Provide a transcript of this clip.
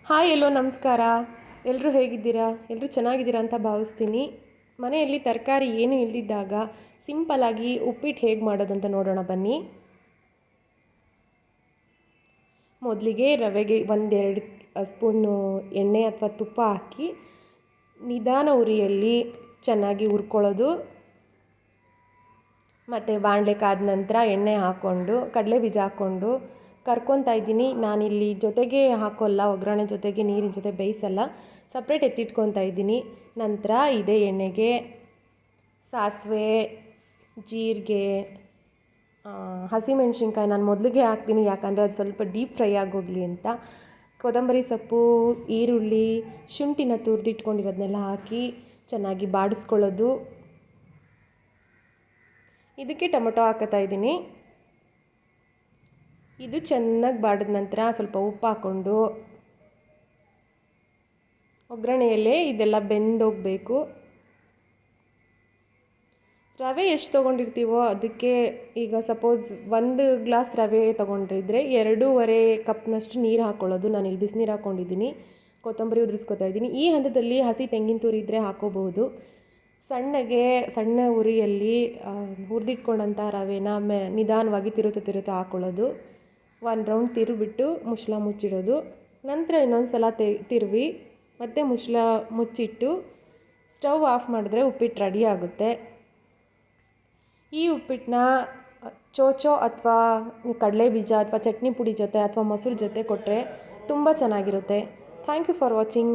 Hi ಎಲ್ಲೋ ನಮಸ್ಕಾರ. ಎಲ್ಲರೂ ಹೇಗಿದ್ದೀರಾ? ಎಲ್ಲರೂ ಚೆನ್ನಾಗಿದ್ದೀರಾ ಅಂತ ಭಾವಿಸ್ತೀನಿ. ಮನೆಯಲ್ಲಿ ತರಕಾರಿ ಏನೂ ಇಲ್ಲದಿದ್ದಾಗ ಸಿಂಪಲ್ಲಾಗಿ ಉಪ್ಪಿಟ್ಟು ಹೇಗೆ ಮಾಡೋದು ಅಂತ ನೋಡೋಣ ಬನ್ನಿ. ಮೊದಲಿಗೆ ರವೆಗೆ ಒಂದೆರಡು ಸ್ಪೂನು ಎಣ್ಣೆ ಅಥವಾ ತುಪ್ಪ ಹಾಕಿ ನಿಧಾನ ಉರಿಯಲ್ಲಿ ಚೆನ್ನಾಗಿ ಹುರ್ಕೊಳ್ಳೋದು. ಮತ್ತು ಬಾಣಲೆ ಕಾದ ನಂತರ ಎಣ್ಣೆ ಹಾಕ್ಕೊಂಡು ಕಡಲೆ ಬೀಜ ಹಾಕ್ಕೊಂಡು ಕರ್ಕೊತಾ ಇದ್ದೀನಿ. ನಾನಿಲ್ಲಿ ಜೊತೆಗೆ ಹಾಕೋಲ್ಲ, ಒಗ್ಗರಣೆ ಜೊತೆಗೆ ನೀರಿನ ಜೊತೆ ಬೇಯಿಸಲ್ಲ, ಸಪ್ರೇಟ್ ಎತ್ತಿಟ್ಕೊತಾ ಇದ್ದೀನಿ. ನಂತರ ಇದೇ ಎಣ್ಣೆಗೆ ಸಾಸಿವೆ, ಜೀರಿಗೆ, ಹಸಿಮೆಣ್ಸಿನ್ಕಾಯಿ ನಾನು ಮೊದಲಿಗೆ ಹಾಕ್ತೀನಿ, ಯಾಕಂದರೆ ಅದು ಸ್ವಲ್ಪ ಡೀಪ್ ಫ್ರೈ ಆಗೋಗಲಿ ಅಂತ. ಕೊತ್ತಂಬರಿ ಸೊಪ್ಪು, ಈರುಳ್ಳಿ, ಶುಂಠಿನ ತುರಿದಿಟ್ಕೊಂಡಿರೋದನ್ನೆಲ್ಲ ಹಾಕಿ ಚೆನ್ನಾಗಿ ಬಾಡಿಸ್ಕೊಳ್ಳೋದು. ಇದಕ್ಕೆ ಟೊಮೊಟೊ ಹಾಕ್ತಾ ಇದ್ದೀನಿ. ಇದು ಚೆನ್ನಾಗಿ ಬಾಡಿದ ನಂತರ ಸ್ವಲ್ಪ ಉಪ್ಪು ಹಾಕ್ಕೊಂಡು ಒಗ್ಗರಣೆಯಲ್ಲೇ ಇದೆಲ್ಲ ಬೆಂದೋಗಬೇಕು. ರವೆ ಎಷ್ಟು ತೊಗೊಂಡಿರ್ತೀವೋ ಅದಕ್ಕೆ, ಈಗ ಸಪೋಸ್ 1 ಗ್ಲಾಸ್ ರವೆ ತೊಗೊಂಡಿದ್ರೆ 2.5 ಕಪ್ನಷ್ಟು ನೀರು ಹಾಕ್ಕೊಳ್ಳೋದು. ನಾನಿಲ್ಲಿ ಬಿಸಿನೀರು ಹಾಕ್ಕೊಂಡಿದ್ದೀನಿ, ಕೊತ್ತಂಬರಿ ಉದುರಿಸ್ಕೊತಾ ಇದ್ದೀನಿ. ಈ ಹಂತದಲ್ಲಿ ಹಸಿ ತೆಂಗಿನ ತುರಿ ಇದ್ದರೆ ಹಾಕ್ಕೋಬಹುದು. ಸಣ್ಣ ಉರಿಯಲ್ಲಿ ಹುರಿದಿಟ್ಕೊಂಡಂಥ ರವೆನ ನಿಧಾನವಾಗಿ ತಿರುತ್ತಾ ಹಾಕ್ಕೊಳ್ಳೋದು. 1 ರೌಂಡ್ ತಿರುವಿಬಿಟ್ಟು ಮುಚ್ಚಳ ಮುಚ್ಚಿಡೋದು. ನಂತರ ಇನ್ನೊಂದು ಸಲ ತಿರುವಿ ಮತ್ತು ಮುಚ್ಚಳ ಮುಚ್ಚಿಟ್ಟು ಸ್ಟವ್ ಆಫ್ ಮಾಡಿದ್ರೆ ಉಪ್ಪಿಟ್ಟು ರೆಡಿ ಆಗುತ್ತೆ. ಈ ಉಪ್ಪಿಟ್ಟನ್ನ ಚೋಚೋ ಅಥವಾ ಕಡಲೆ ಬೀಜ ಅಥವಾ ಚಟ್ನಿ ಪುಡಿ ಜೊತೆ ಅಥವಾ ಮೊಸರು ಜೊತೆ ಕೊಟ್ಟರೆ ತುಂಬ ಚೆನ್ನಾಗಿರುತ್ತೆ. Thank you for watching.